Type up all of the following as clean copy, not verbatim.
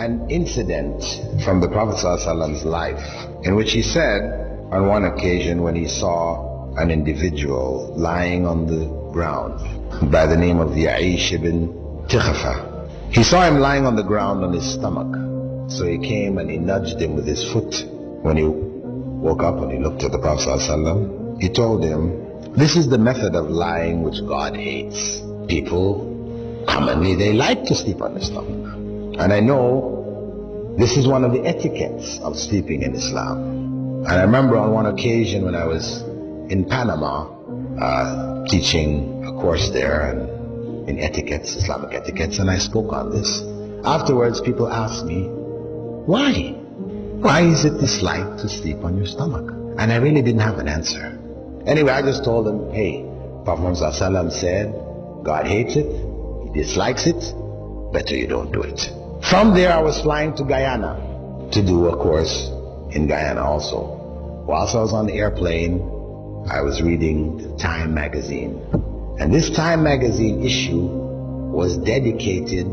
an incident from the Prophet ﷺ's life in which he said on one occasion when he saw an individual lying on the ground by the name of Ya'ish ibn Tikhafa. He saw him lying on the ground on his stomach. So he came and he nudged him with his foot. When he woke up and he looked at the Prophet ﷺ, he told him, this is the method of lying which God hates. People commonly, they like to sleep on their stomach. And I know this is one of the etiquettes of sleeping in Islam. And I remember on one occasion when I was in Panama, teaching a course there in etiquettes, Islamic etiquettes, and I spoke on this. Afterwards, people asked me, why? Why is it disliked to sleep on your stomach? And I really didn't have an answer. Anyway, I just told them, hey, Prophet Muhammad said, God hates it, He dislikes it, better you don't do it. From there, I was flying to Guyana to do a course in Guyana also. Whilst I was on the airplane, I was reading the Time magazine. And this Time magazine issue was dedicated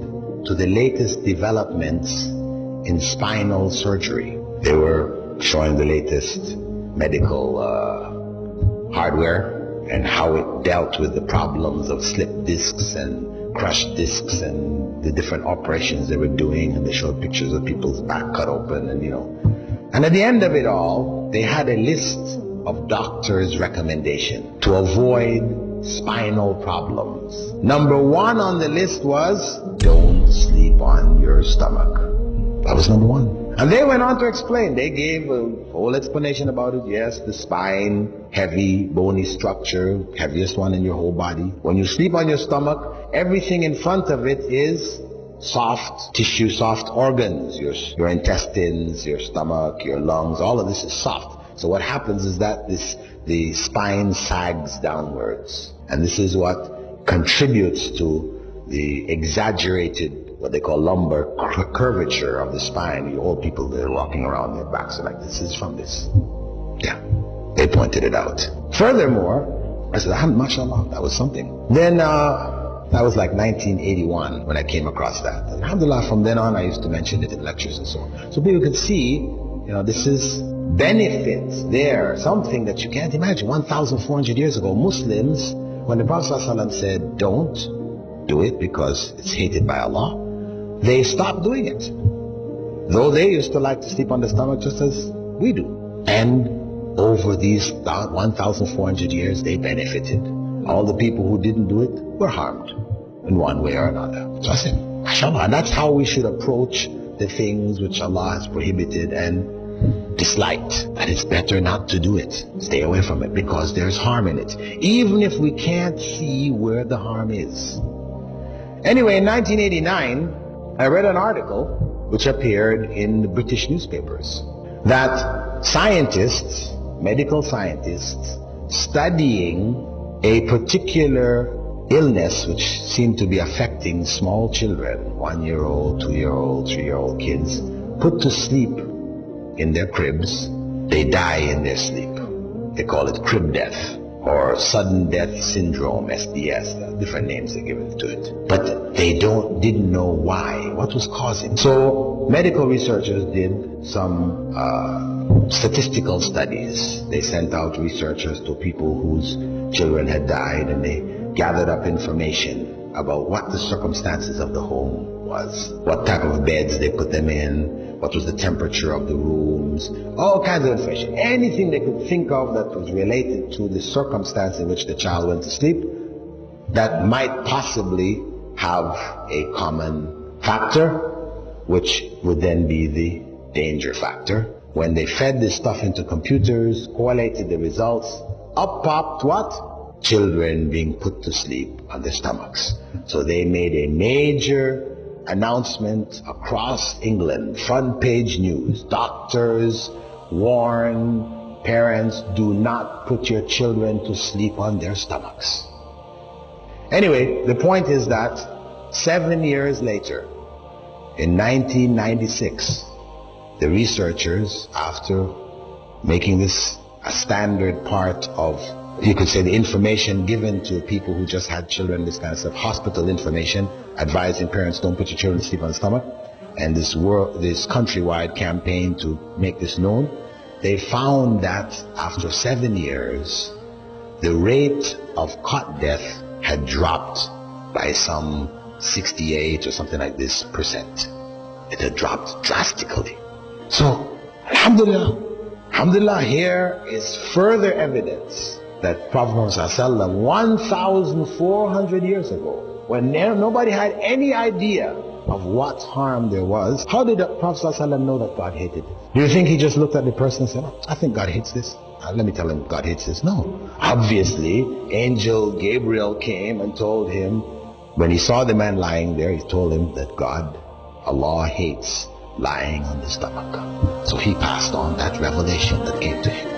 to the latest developments in spinal surgery. They were showing the latest medical hardware and how it dealt with the problems of slip discs and crushed discs and the different operations they were doing, and they showed pictures of people's back cut open and and at the end of it all, they had a list of doctors' recommendation to avoid spinal problems. Number one on the list was, don't sleep on your stomach. That was number one. And they went on to explain. They gave a whole explanation about it. Yes, the spine, heavy, bony structure, heaviest one in your whole body. When you sleep on your stomach, everything in front of it is soft tissue, soft organs. Your intestines, your stomach, your lungs, all of this is soft. So what happens is that the spine sags downwards. And this is what contributes to the exaggerated, what they call lumbar curvature of the spine. You old people, they're walking around, their backs are like this. Is from this. Yeah, they pointed it out. Furthermore, I said, mashallah, that was something. Then that was like 1981 when I came across that. And alhamdulillah, from then on I used to mention it in lectures and so on. So people could see, this is benefits there, something that you can't imagine. 1,400 years ago, Muslims, when the Prophet ﷺ said, don't do it because it's hated by Allah, they stopped doing it. Though they used to like to sleep on the stomach just as we do. And over these 1,400 years, they benefited. All the people who didn't do it were harmed in one way or another. So I said, mashallah, and that's how we should approach the things which Allah has prohibited and disliked. That it's better not to do it. Stay away from it because there's harm in it. Even if we can't see where the harm is. Anyway, in 1989, I read an article which appeared in the British newspapers that scientists, medical scientists, studying a particular illness which seemed to be affecting small children, 1-year-old, 2-year-old, 3-year-old kids, put to sleep in their cribs, they die in their sleep. They call it crib death or sudden death syndrome, SDS, different names they give it to it. But they didn't know why, what was causing. So medical researchers did some statistical studies. They sent out researchers to people whose children had died, and they gathered up information about what the circumstances of the home was, what type of beds they put them in, what was the temperature of the rooms, all kinds of information. Anything they could think of that was related to the circumstance in which the child went to sleep that might possibly have a common factor, which would then be the danger factor. When they fed this stuff into computers, correlated the results, up popped what? Children being put to sleep on their stomachs. So they made a major announcement across England, front page news. Doctors warn parents, do not put your children to sleep on their stomachs. Anyway, the point is that 7 years later, in 1996, the researchers, after making this a standard part of, you could say, the information given to people who just had children, this kind of stuff, hospital information, advising parents don't put your children to sleep on the stomach. and this countrywide campaign to make this known, they found that after 7 years, the rate of cot death had dropped by some 68 or something like this percent. It had dropped drastically. So, alhamdulillah, here is further evidence that Prophet Muhammad 1,400 years ago, when nobody had any idea of what harm there was, how did the Prophet know that God hated it? Do you think he just looked at the person and said, oh, I think God hates this? Let me tell him God hates this. No. Obviously, Angel Gabriel came and told him, when he saw the man lying there, he told him that Allah hates lying on the stomach. So he passed on that revelation that came to him.